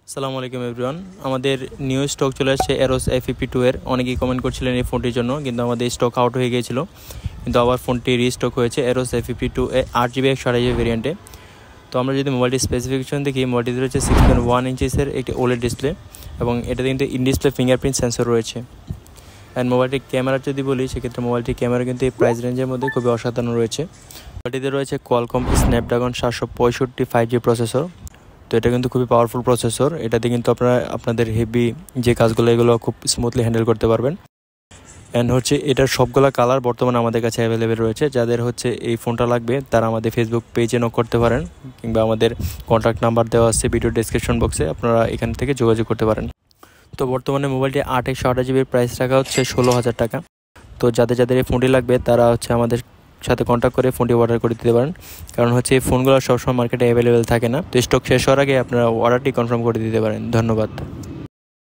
আসসালামু আলাইকুম এভরিওয়ান। আমাদের নিউ স্টক চলে আসছে এরোস FEP2 এর। অনেকেই কমেন্ট করছিলেন এই ফোনটির জন্য, কিন্তু আমাদের স্টক আউট হয়ে গিয়েছিল, কিন্তু আবার ফোনটি রিস্টক হয়েছে এরোস FEP2 8GB 128GB ভেরিয়েন্টে। তো আমরা যদি মোবাইলটির স্পেসিফিকেশন দেখি, মোবাইলটিতে রয়েছে 6.1 ইঞ্চিসের একটি OLED ডিসপ্লে এবং এটাতে কিন্তু ইন ডিসপ্লে ফিঙ্গারপ্রিন্ট সেন্সর রয়েছে। অ্যান্ড মোবাইলটির ক্যামেরা যদি বলি, সেক্ষেত্রে মোবাইলটির ক্যামেরা কিন্তু এই প্রাইস রেঞ্জের মধ্যে খুবই অসাধারণ রয়েছে। মোবাইলটিতে রয়েছে কোয়ালকম স্ন্যাপড্রাগন 765 5G প্রসেসর। তো এটা কিন্তু খুবই পাওয়ারফুল প্রসেসর। এটাতে কিন্তু আপনারা আপনাদের হেভি যে কাজগুলো এগুলো খুব স্মুথলি হ্যান্ডেল করতে পারবেন। অ্যান্ড এটার সবগুলো কালার বর্তমানে আমাদের কাছে অ্যাভেলেবেল রয়েছে। যাদের এই ফোনটা লাগবে তারা আমাদের ফেসবুক পেজে নক করতে পারেন, কিংবা আমাদের কন্ট্যাক্ট নাম্বার দেওয়া আছে ভিডিও ডেসক্রিপশন বক্সে, আপনারা এখান থেকে যোগাযোগ করতে পারেন। তো বর্তমানে মোবাইলটি 8/128GB প্রাইস রাখা হচ্ছে 16,000 টাকা। তো যাদের এই ফোনটি লাগবে তারা আমাদের সাথে কন্ট্যাক্ট করে ফোনটি অর্ডার করে দিতে পারেন, কারণ এই ফোনগুলো সবসময় মার্কেটে অ্যাভেলেবেল থাকে না। তো স্টক শেষ হওয়ার আগে আপনারা অর্ডারটি কনফার্ম করে দিতে পারেন। ধন্যবাদ।